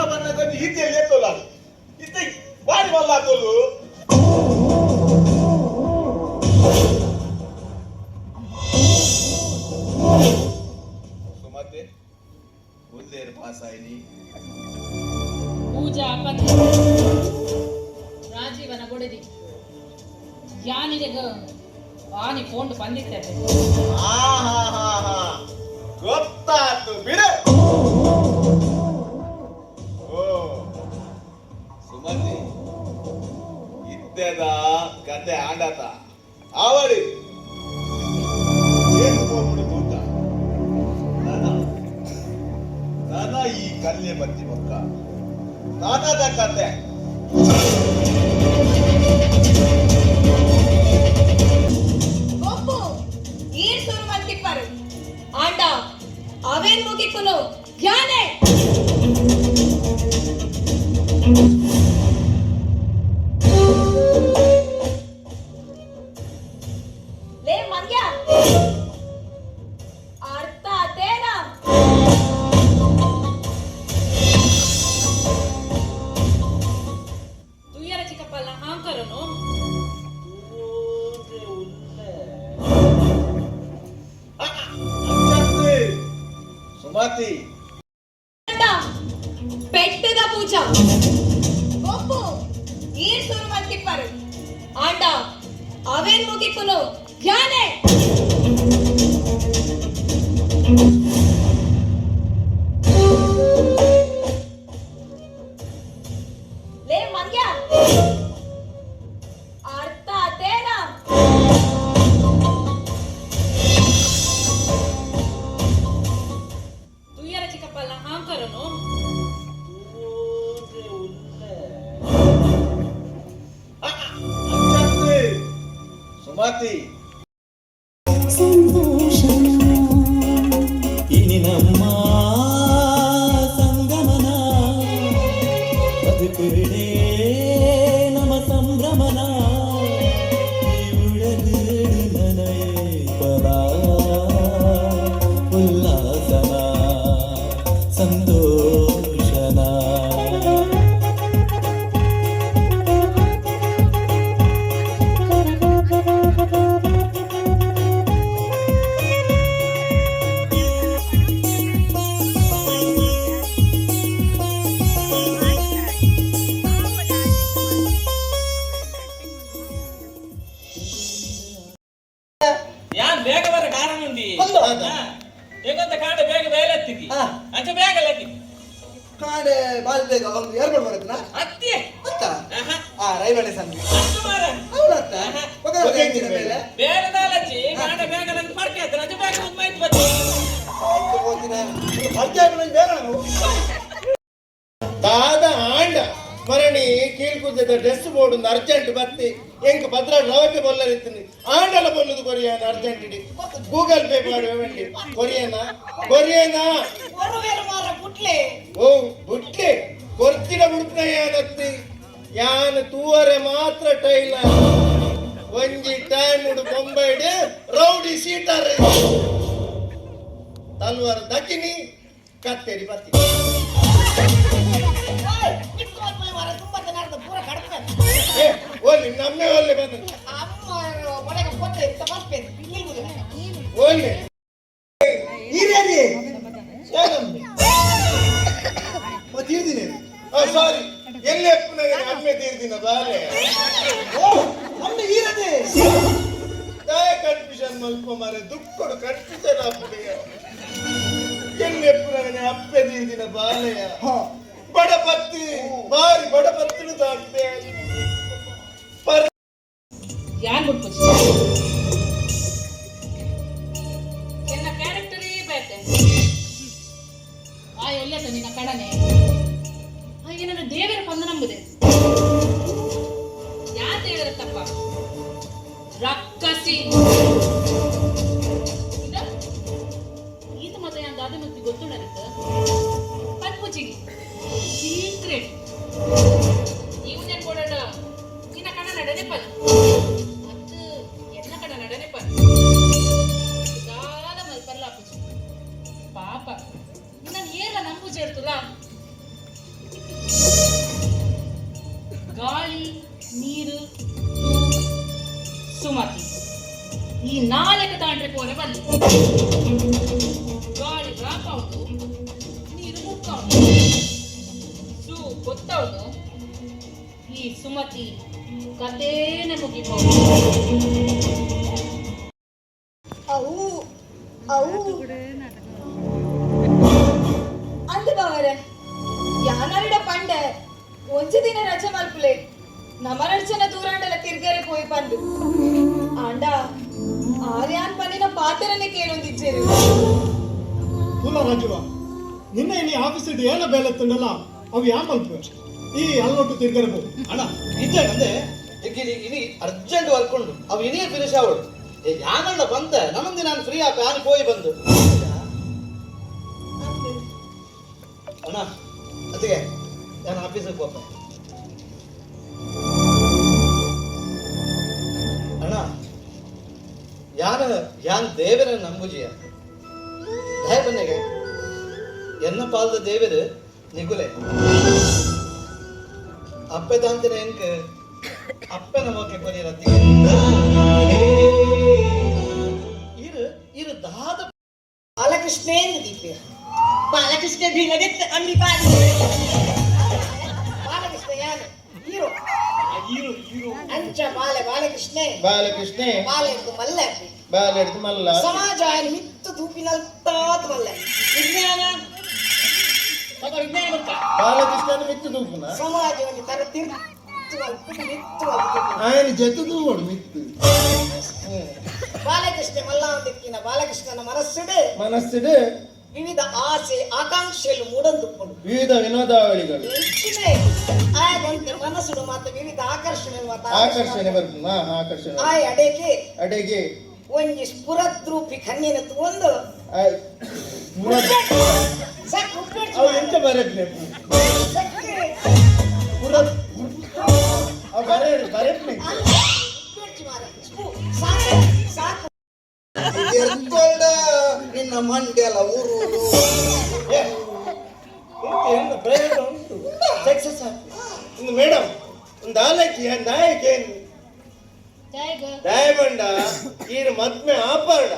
ಬಣ್ಣದ ಈತಿಯಲ್ಲಿ ಎತ್ತೋಲ್ಲ ಇತ್ತ ಬಾರಿ ಮಲ್ಲ ಹಾಕೋದು ಸುಮತೆ ಉಲ್ಲೇರ್ ಪಾಸ್ ಆಯ್ನಿ ಪೂಜಾ ರಾಜೀವನ ಕೊಡಿದಿ ಯಾನಿಗೆ ಆನಿ ಫೋನ್ ಬಂದಿರ್ತೇವೆ ಗೊತ್ತಾಯ್ತು ಬಿಡು ಓ ಸುಮತಿ ಇದ್ದದ ಕತೆ ಆಡತ ಅವಳಿ ಏನು ಹೋಗ್ಬಿಡ್ತು ಅಂತ ನಾನ ಈ ಕಲ್ಲೆ ಬತ್ತಿ ಮಕ್ಕ ನಾನದ ಕತೆ ಆಂಡ ಅವೇನ್ ಮುಗಿಕುನು ಧ್ಯಾನೆ ಲೇ ಮಂಗ್ಯ ಅರ್ಥ ಅದೇನಾ ತುಯ್ಯರ ಚಿಕ್ಕಪ್ಪಲ್ಲ ಹಾಂಕರನು ಸುಮತಿ ಪೆಟ್ಟದ ಪೂಜಾ ಒಪ್ಪು ಈ ಸುರುವಂತಿಪ್ಪರು ಆಂಡ ಅವೇನ್ ಮುಗಿಕುನು ಧ್ಯಾನೆ ಲೇ ಮಂಗ್ಯ ಅರ್ಥ ಅದೇನಾ ತುಯ್ಯರ ಚಿಕ್ಕಪ್ಪಲ್ಲ ಹಾಂಕರನು ಸುಮತಿ ಇನಿ ನಮ್ಮ ಸಂಗಮನ ಬದುಕುವಿಡೇ ನಮ ಸಂಭ್ರಮನ ಉಳದು ನನಯೇ ಪರ ಉಲ್ಲಾಸನ ಸಂತೋಷನ ಯಾನ್ ಬೇಗ ಬರ ಕಾರಣ ಉಂಡಿ ಏಕಂತ ಕಾಂಡ ಬೇಗ ಬೇಲೆತ್ತಿಗಿ ಅಂಚ ಬೇಗ ಲತ್ತಿ ಕಾಡೆ ಬಾಲ್ ಬೇಗ ಒಂದು ಏರ್ಪಡ್ ಬರುತ್ತನ ಅತ್ತಿ ಅತ್ತ ಆ ರೈಲ್ವೆ ಸಂಧಿ ಅಷ್ಟು ಮಾರ ಅವನತ್ತ ಹೋಗಿನ ಮೇಲೆ ಬೇಗ ದಾಲಚ್ಚಿ ಕಾಂಡ ಬೇಗ ನಂಗೆ ಪರ್ಕೆ ಆಯ್ತು ಅಂಚ ಬೇಗ ಒಂದು ಮೈತ್ ಬತ್ತಿ ಹೋಗಿನ ಅರ್ಜೆಂಟ್ ಬೇಗ ನಾವು ದಾದ ಆಂಡ ಮರಣಿ ಕೀಳ್ಕುದ್ದದ ಡ್ರೆಸ್ ಬೋರ್ಡ್ ಅರ್ಜೆಂಟ್ ಬತ್ತಿ ಎಂಕ್ ಭದ್ರ ರವಕ್ಕೆ ಬೊಲ್ಲರಿತ್ತೀನಿ ಆಂಡಲ ಬೊಲ್ಲದು ಕೊರಿಯಾನ ಅರ್ಜೆಂಟ್ ಇಡಿ ಗೂಗಲ್ ಪೇ ಮಾಡುವಂಡಿ ಕೊರಿಯಾನ ಓ ಬುಟ್ಲೆ ಕೊರ್ತಿನ ಬುಡ್ನ ಯಾನತ್ತಿ ಯಾನ್ ತೂವರೆ ಮಾತ್ರ ಟೈಲ ಒಂಜಿ ಟೈಮ್ ಉಡು ಬೊಂಬೈಡ್ ರೌಡಿ ಸೀಟರ್ ತಲ್ವಾರ ದಕ್ಕಿನಿ ಕತ್ತೇರಿ ಬತ್ತಿ ಓಲಿ ನಮ್ಮೆ ಒಳ್ಳೆ ಬಂದ ಓಲಿ ಈರೇರಿ ತೀರ್ದಿನಿ ಸಾರಿ ಎಲ್ಲಿ ಅಪ್ಪನಾಗ ಅಮ್ಮೆ ತೀರ್ದಿನ ಬಾಲೆ ಅಮ್ಮ ಈರದೆ ದಯ ಕನ್ಫ್ಯೂಷನ್ ಮಲ್ಪ ಮಾರೆ ದುಕ್ಕೊಡು ಕನ್ಫ್ಯೂಷನ್ ಆಗ್ಬಿಟ್ಟಿಗೆ ಎಲ್ಲಿ ಅಪ್ಪನಾಗ ಅಪ್ಪೆ ತೀರ್ದಿನ ಬಾಲೆಯ ಬಡಪತ್ತಿ ಬಾರಿ ಬಡಪತ್ತಿನ ತಾಕ್ತೆ ಯಾನ್ ಬಿಟ್ಬಿಟ್ಟು ಎಲ್ಲ ಕ್ಯಾರೆಕ್ಟರೇ ಬೇತೆ ಆ ಎಲ್ಲದ ನಿನ್ನ ಕಡನೆ ಏನಾದ್ರು ದೇವರ ಪಂದ ನಂಬುದೆ ಯಾತ ಹೇಳಿರತ್ತಪ್ಪ ರಕ್ಕಸಿ ಈತ ಮತ್ತೆ ಯಾನ್ ದಾದ ಮತ್ತೆ ಗೊತ್ತುಂಡರಿತ್ತ ಪತ್ಪುಚಿಗೆ ಸೀಕ್ರೆಟ್ ಇವನ್ ಕೊಡಡ ನಿನ್ನ ಕಣ ನಡೆನೆಪ್ಪನ ಮತ್ತು ಎನ್ನ ಕಣ ನಡೆನೆಪ್ಪನ ದಾದ ಮಲ್ಪರ್ಲ ಪಾಪ ನಿನ್ನ ಏಲ ನಂಬು ಸೇರ್ತಲ್ಲ ನೀರು ಸುಮತಿ ಈ ನಾಲ್ಕು ತಾಂಡ್ರೆ ಪೋರೆ ಬಲ್ಲಿ ಗಾಳಿ ರಾಕ ಉಂಟು ನೀರು ಮುಕ್ಕ ಉಂಟು ಸೂ ಗೊತ್ತ ಉಂಟು ಈ ಸುಮತಿ ಕಥೇನೆ ಮುಗಿಬಹುದು ಅವು ಅವು ಅಂದ ಬಾವರೆ ಯಾನರಿಡ ಪಂಡೆ ಒಂಜಿ ದಿನ ರಜೆ ಮಲ್ಪುಲೆ ನಮರಡ್ಚನ ದೂರಾಂಡಲ ತಿರ್ಗರೆ ಪೋಯಿ ಬಂದು ಆಂಡ ಆರ್ಯಾನ್ ಪನ್ನಿನ ಪಾತ್ರನೇ ಕೇಳೊಂದಿಚ್ಚೇರು ಕುಲ ರಾಜುವ ನಿನ್ನೆ ನೀ ಆಫೀಸಿಡ್ ಏನ ಬೇಲೆತ್ತುಂಡಲ್ಲ ಅವು ಯಾ ಮಲ್ಪು ಈ ಅಲ್ಲೊಟ್ಟು ತಿರ್ಗರಬಹುದು ಅಣ್ಣ ನಿಜ ಅಂದ್ರೆ ಇನಿ ಅರ್ಜೆಂಟ್ ವರ್ಕೊಂಡು ಅವು ಇನಿಯೇ ಫಿನಿಶ್ ಆವಡು ಯಾನಣ್ಣ ಬಂತ ನಮ್ಮಂದಿ ನಾನು ಫ್ರೀ ಆಪ ಯಾನು ಹೋಗಿ ಬಂದು ಅಣ್ಣ ಅದಕ್ಕೆ ನಾನು ಆಫೀಸಿಗೆ ಹೋಗ್ತ ಅಣ್ಣ ಯಾನ್ ದೇವರ ನಂಬುಜಿಯ ದಯ ಬನ್ನೆಗೆ ಎನ್ನ ಪಾಲದ ದೇವರು ನಿಗುಲೆ ಅಪ್ಪೆದಾಂತಿನ ಎಂಕ ಅಪ್ಪನ ಮೋಕೆ ಕೊನೆಯರತ್ತಿ ಇರು ದಾದ ಬಾಲಕೃಷ್ಣೇಂದ್ರ ದೀಪೆ ಬಾಲಕೃಷ್ಣ ಬೀಳದಿತ್ತ ಅಂಗಡಿ ಬಾರಿ ಬಾಲಕೃಷ್ಣ ಯಾರು ಹೀರೋ ಅಂಚ ಬಾಲಕೃಷ್ಣೇ ಬಾಲಕೃಷ್ಣೆ ಬಾಲೆಂದು ಮಲ್ಲೆ ಬಾಲೆಡ್ದು ಮಲ್ಲ ಸಮಾಜ ಮಿತ್ತು ತೂಪಿನಲ್ತಾತ್ ಮಲ್ಲೆ ವಿಜ್ಞಾನ ವಿಜ್ಞಾನ ಗೊತ್ತಾ ಬಾಲಕೃಷ್ಣನ ಮಿತ್ತು ದೂಪುನ ಸಮಾಜವನ್ನು ತರ ಮಿತ್ತು ఆయన జట్టు దూవడు మిత్తు ಬಾಲಕೃಷ್ಣ ಮಲ್ಲಾಂದಿಕ್ಕಿನ ಬಾಲಕೃಷ್ಣನ మనస్సుడు ವಿವಿಧ ಆಸೆ ಆಕಾಂಕ್ಷೆಗಳು ಮೂಡಂದುಕೊಂಡು ವಿವಿಧ ವಿನೋದಾವಳಿಗಳು ಹೆಚ್ಚಿನೆ ಆಯದಂತೆ ಮನಸ್ಸುಡು ಮತ್ತು ವಿವಿಧ ಆಕರ್ಷಣೆ ಆಕರ್ಷಣೆ ಬರ್ತದ ಆಕರ್ಷಣೆ ಆಯ ಅಡೆಗೆ ಒಂಜಿ ಸ್ಫುರದ್ರೂಪಿ ಕಣ್ಣಿನ ಒಂದು ಅವು ಎಂತ ಬರಟ್ಲೆ ಪುರ ಅವು ಬರಟ್ಲೆ ನಿನ್ನ ಮಂಡ್ಯಲ ಊರು ಪ್ರಯೋಗ ಉಂಟು ಸಕ್ಸಸ್ ಇನ್ನು ಮೇಡಮ್ ಒಂದು ನಾಯಕಿ ಏನು ದಯಮಂಡ ಈರು ಮದ್ಮೆ ಆಪಾಡ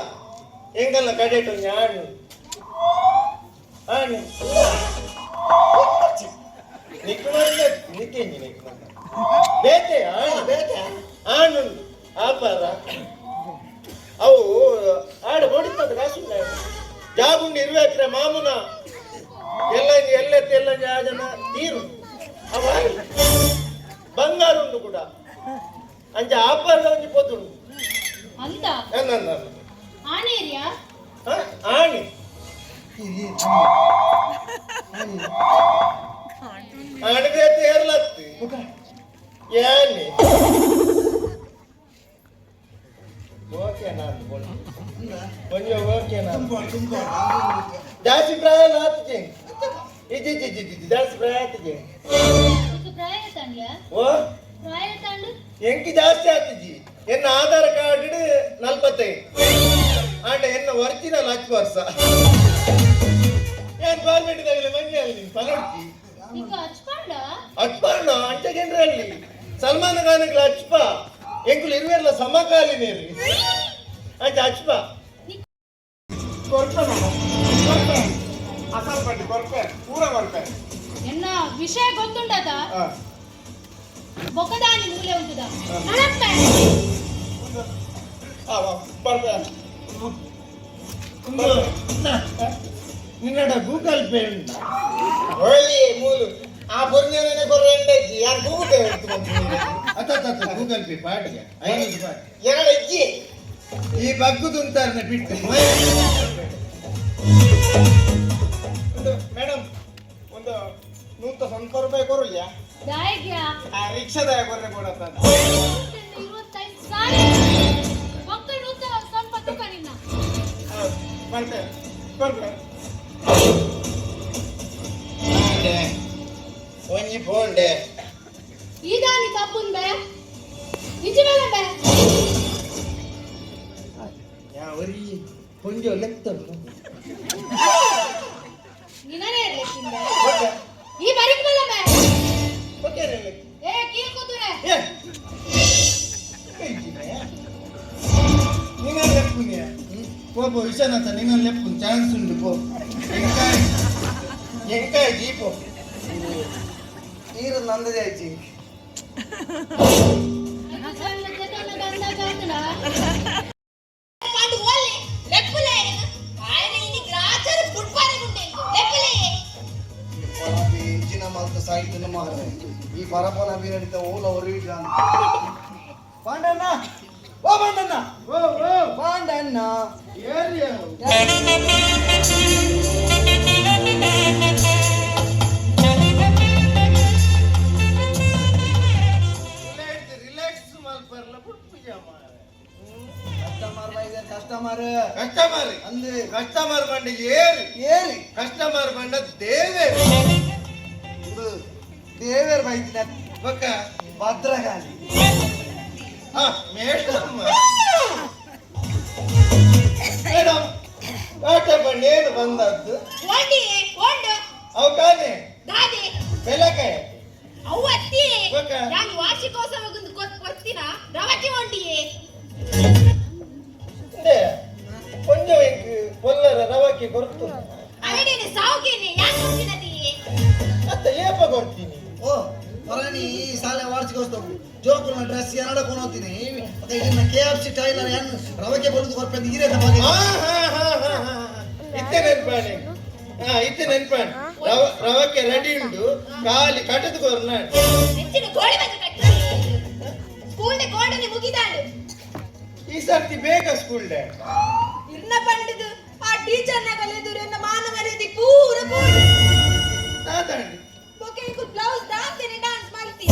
ಎಂಗಲ್ಲ ಕಡೆಟು ஞாನು ಆನೆ ನಿಕ್ಕುಮಂದ ನಿಕ್ಕೆಂಜಿ ನಿಕ್ಕುಮಂದ ಬೇತೆ ಆನು ಆಪಾರ ಅವು ಆಡ ಹೊಡಿತದ ಕಾಸುಂಡ ಜಾಗುಂಡು ಇರ್ಬೇಕ್ರೆ ಮಾಮುನ ಎಲ್ಲ ಜನ ತೀರು ಅವ ಬಂಗಾರ ಉಂಡು ಕೂಡ ಅಂಚ ಆಪಾರದ ಒಂಜಿ ಪೊದ್ದುಂಡು ಅಂತ ನನ್ನ ಆನೇರಿಯಾ ಆಣಿ ಆಣಿಗೆ ತೇರ್ಲತ್ತಿ ಏನಿ ಓಕೆ ನಾನು ಕೊಂಚ ಓಕೆ ನಾನು ಜಾಸ್ತಿ ಪ್ರಾಯ ಆತಿಗೆ ಇಜ್ಜಿ ಜಾಸ್ತಿ ಪ್ರಾಯ ಆತಿಗೆ ಪ್ರಾಯ ತಾಂಡ್ಯಾ ಓ ಪ್ರಾಯ ತಾಂಡು ಎಂಕಿ ಜಾಸ್ತಿ ಆತಿಜಿ ಎನ್ನ ಆಧಾರ್ ಕಾರ್ಡ್ 45 ಆಂಡ ಎನ್ನ ಒರಿಜಿನಲ್ 10 ವರ್ಷ ಏನ್ ಗೌರ್ಮೆಂಟ್ ದಾಗಲಿ ಮಂಜಿ ಅಲ್ಲಿ ಪಲಡ್ತಿ ಈಗ ಅಚ್ಪಾಂಡ ಅಂಚಗೆಂಡ್ರಲ್ಲಿ ಸಲ್ಮಾನ್ ಖಾನ್ಗೆ ಅಚ್ಪ ಎಂಕುಲು ಇರುವೆಲ್ಲ ಸಮಕಾಲೀನೇರಿ ಅಂಚ ಅಚ್ಪ ಕೊರ್ಪೆ ಅಸಲ್ ಪಟ್ಟಿ ಕೊರ್ಪೆ ಪೂರ ಕೊರ್ಪೆ ಎನ್ನ ವಿಷಯ ಗೊತ್ತುಂಟದ ಬೊಕದಾನಿ ಮೂಲೆ ಉಂಟದ ಅಣಪ್ಪೆ ಬರ್ಪೆ ನಿನ್ನಡ ಗೂಗಲ್ ಪೇ ಉಂಟ ಒಳ್ಳೆ ಮೂಲು ಆ ಬುರ್ನೇನೆ ಕೊರ್ರೆಂಡಜ್ಜಿ ಯಾರು ಗೂಗಲ್ ಪೇ ಅತ್ತ ಗೂಗಲ್ ಪೇ ಪಾಟಿಗೆ 5 ರೂಪಾಯಿ ಎರಡು ಅಜ್ಜಿ ಈ ಬಗ್ಗುದು ಅಂತಾರನೆ ಬಿಟ್ಟು ಮೇಡಮ್ ಒಂದು 100 ರೂಪಾಯಿ ಕೊರಲ್ಯಾ ದಾಯಗ್ಯಾ ಆ ರಿಕ್ಷಾದ ಕೊರ್ರೆ ಕೊಡತ್ತ 25 ಸಾರಿ ಮಕ್ಕಳು ನೂತ ಸ್ವಲ್ಪ ತೂಕ ನಿನ್ನ ಬರ್ತೆ ಒಂಜಿ ಪೋಂಡೆ ಇದಾನಿ ತಪ್ಪುನ್ ಬೇ ನಿಜವಲ್ಲ ಬೇ ಯಾವರಿ ಕೊಂಜೋ ಲೆಕ್ತನು ನಿನನೇ ಇರ್ಲಿಕ್ಕಿಂದ ಈ ಬರಿಕ್ ಬಲ್ಲ ಬೇ ಓಕೆ ಏ ಕೀಲ್ ಕೂತುರೆ ಏ ಪೋ ವಿಷಯನಾಥ ನಿನ್ನ ಲೆಪ್ಪು ಚಾನ್ಸ್ ಉಂಟು ಪೋ ಎಂಕಾಯಿ ಜೀಪೋ ನೀರು ನಂದದೇ ಆಯ್ತು ಇಚ್ಚಿನ ಮಲ್ತ ಸಾಹಿತ್ಯನ ಮಾರ ಈ ಪರಪನ ಬೀರಡಿತ ಓಲ ಹೊರವಿಲ್ಲ ಪಾಂಡಣ್ಣ ಓ ಪಾಂಡಣ್ಣ ಓ ಓ ಪಾಂಡಣ್ಣ ಏರಿಯಾ ರಿಲ್ಯಾಕ್ಸ್ ಮಲ್ಪರ್ಲ ಪುಟ್ಪಿಜ ಮಾರ ಕಸ್ಟಮರ್ ಅಂದು ಕಸ್ಟಮರ್ ಬಂಡ ಏರಿ ಕಸ್ಟಮರ್ ಬಂಡ ದೇವೇರು ದೇವೇರ್ ಬೈತಿನ ಬೊಕ್ಕ ಭದ್ರಗಾಳಿ ಮೇಡಮ್ ಮೇಡಮ್ ಕಾಟ ಬಂಡ ಏನು ಬಂದದ್ದು ಅವು ಕಾನೆ ಬೆಲಕಾಯ ಬೊಕ್ಕ ವಾರ್ಷಿಕೋತ್ಸವಕ್ಕೊಂದು ಕೊಡ್ತೀನ ರವಕ್ಕೆ ಹೊಂಡಿಯೇ ಕೊಂಚ ಕೊಲ್ಲರ ರವಕ್ಕೆ ಕೊಡ್ತು ಅವನೇನೆ ಸಾವುಕೇನೆ ಯಾಕೆ ಕೊಡ್ತೀನದಿ ಮತ್ತೆ ಏಪ ಕೊಡ್ತೀನಿ ಓ ಹೊರನಿ ಈ ಸಾಲೆ ವಾರ್ಷಿಕೋತ್ಸವ ಜೋಕುನ ಡ್ರೆಸ್ ಏನಡ ಕೊನೋತೀನಿ ಮತ್ತೆ ಇದನ್ನ KFC ಟೈಲರ್ ಏನು ರವಕ್ಕೆ ಬರುದು ಕೊರ್ಪೆ ಈರೇತ ಬಗ್ಗೆ ಇತ್ತೆ ನೆನ್ಪಾಣೆ ಇತ್ತೆ ನೆನ್ಪಾಣೆ ರವಕ್ಕೆ ರೆಡಿ ಉಂಟು ಖಾಲಿ ಕಟ್ಟದು ಕೊರ್ನಾಡು ಹೆಚ್ಚಿನ ಗೋಡೆ ಬಂದು ಕಟ್ಟಿ ಸ್ಕೂಲ್ ಗೋಡನೆ ಮುಗಿದಾಳು ಈ ಸರ್ತಿ ಬೇಗ ಸ್ಕೂಲ್ ಡೇ ಇನ್ನ ಪಂಡದು ಆ ಟೀಚರ್ ನ ಕಲೆದುರು ಎನ್ನ ಮಾನ ಮರ್ಯಾದೆ ಪೂರ ಪೂರ ನಾದಾಂಡಿ ಬೊಕೆಂಕು ಬ್ಲೌಸ್ ದಾಂತೇನೆ ಡಾನ್ಸ್ ಮಾಡ್ತಿ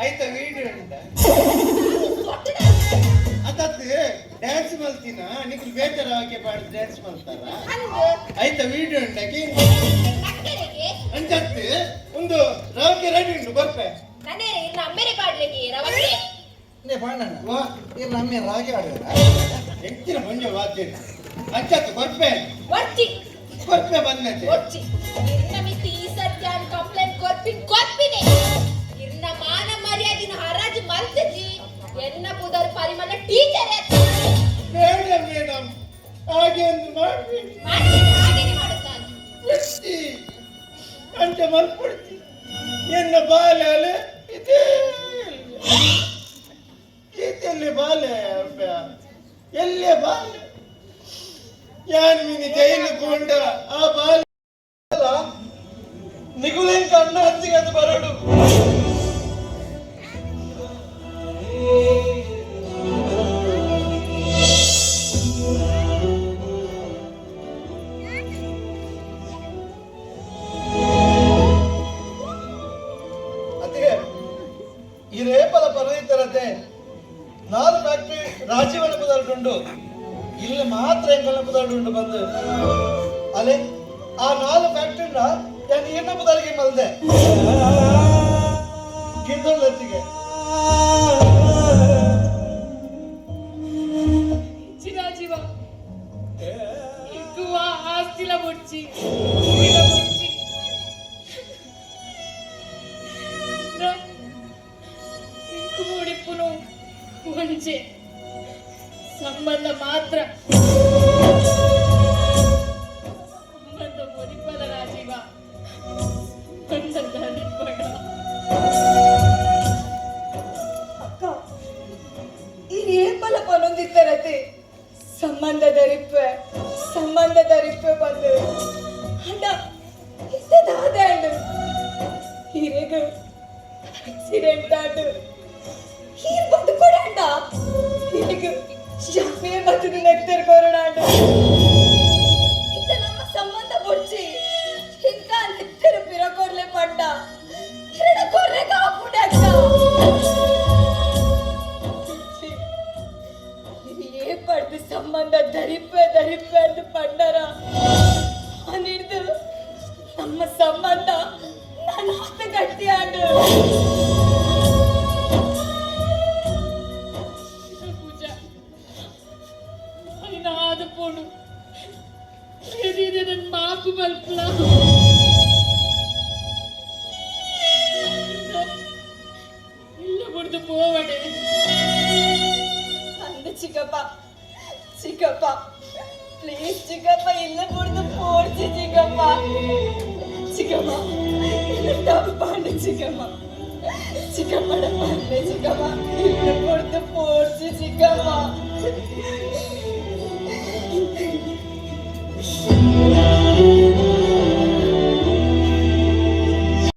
ಆಯ್ತಾ ವಿಡಿಯೋ ಉಂಟ ಅದತ್ತು ಡ್ಯಾನ್ಸ್ ಮಲ್ತಿನ ನಿಖಿಲ್ ಬೇಜಾರಾಗಿ ಪಾಡಿ ಡ್ಯಾನ್ಸ್ ಮಲ್ತಾರ ಆಯ್ತಾ ವಿಡಿಯೋ ಉಂಟಾಕಿ ಅಂಚತ್ತು ಒಂದು ರವಕ್ಕೆ ರೆಡಿ ಉಂಟು ಬರ್ಪೆ ನನ್ನೇ ಇನ್ನು ಅಮ್ಮೆರೆ ಪಾಡ್ಲಿಕ್ಕೆ ರವಕ್ಕೆ ನೇ ಪಾಂಡಣ್ಣ ಇದು ನಮ್ಮ ರಾಗಿ ಆಡಿದ್ರ ಹೆಚ್ಚಿನ ಮಂಜ ವಾದ್ಯ ಅಂಚತ್ತು ಬರ್ಪೆ ಬರ್ಪೆ ಬಂದೈತೆ ಇರ್ನ ಮಿತಿ ಈ ಸತ್ಯಾನ್ ಕಂಪ್ಲೇಂಟ್ ಕೊರ್ಪಿನೆ ಇರ್ನ ಮಾನ ಮರ್ಯಾದಿನ ಹರಾಜು ಮಲ್ತಜಿ ಎನ್ನ ಪುದರ್ ಪರಿಮಳ ಟೀಚರ್ ಬೇಡ ಮೇಡಮ್ ಹಾಗೆ ಒಂದು ಮಾಡ್ಬೇಡಿ ಹಾಗೇನೆ ಮಾಡುತ್ತಾನೆ ಅಂಚ ಮಲ್ಪಡ್ತಿ ಎನ್ನ ಬಾಲೆ ಅಲೆ ಇದೇ ಎಲ್ಲಿ ಬಾಲೆ ಎಲ್ಲೇ ಬಾಲೆ ಯಾನ್ ಮಿನಿ ಜೈಲು ಕೊಂಡ ಆ ಬಾಲೆ ನಿಗುಲೇನ್ ಕಣ್ಣ ಹತ್ತಿಗೆ ಅದು ಬರಡು ಅದೇ ಈ ರೇಪಲ ಪರದಿದ್ದರತೆ 4 ಫ್ಯಾಕ್ಟ್ರಿ ರಾಜ್ಯವನ್ನ ಪದಾರ್ಡುಂಡು ಇಲ್ಲಿ ಮಾತ್ರ ಎಂಕಲ್ನ ಪದಾರ್ಡುಂಡು ಬಂದು ಅಲೆ ಆ 4 ಫ್ಯಾಕ್ಟ್ರಿನ ನಾನು ಏನ ಪದಾರ್ಗೆ ಮಲ್ದೆ ಗಿದ್ದೊಳ್ಳೆತ್ತಿಗೆ ಚಿರಾಜೀವ ఎక్కువ ఆస్తిల బొచ్చి ఇంకు ముడిపును ఉంచే సంబంధ మాత్ర సంబంధ ముడిపల రాజీవ ಅಕ್ಕ ಈ ಏಪಲ ಪನೊಂದಿದ್ದರತೆ ಸಂಬಂಧದ ರಿಪ್ಪೆ ಬಂದು ಅಣ್ಣ ಇದ್ದದಾದ ಹಿರೇಗ ಆಕ್ಸಿಡೆಂಟ್ ಆಡು ಹೀರ್ ಬಂದು ಕೊಡಂಡ ಹಿರೇಗ ಯಾವೇ ಬದುಕು ನೆಕ್ತರ್ ಕೊರಡಾಂಡು ಇತ್ತ ನಮ್ಮ ಸಂಬಂಧ ಬೊಡ್ಚಿ ಹಿಂಗ ನೆಕ್ತರ ಪಿರ ಕೊರ್ಲೆ ಪಂಡ ಹಿರಡ ಕೊರ್ರೆ ಕಾಪುಡ ಅಕ್ಕ ಏ ಪಡ್ದು ಸಂಬಂಧ ಧರಿಪ್ಪೆ ಅಂತ ಪಂಡರ ಅನಿಡ್ದು ನಮ್ಮ ಸಂಬಂಧ ನನ್ನ ಹತ್ತ ಗಟ್ಟಿ ಆಡು పూజా అయినా ఆదుపోను ఏదైనా మాకు మల్పులా ఇల్ల పొడుతు పోవడే ಅಂದ ಚಿಕ್ಕಪ್ಪ சிக்கப்பா ப்ளீஸ் சிக்கப்பா இல்ல கொடுத்து போடுச்சு சிக்கப்பா சிக்கப்பா தப்பு பண்ணு சிக்கப்பா சிக்கப்பா பண்ணு சிக்கப்பா இல்ல கொடுத்து போடுச்சு சிக்கப்பா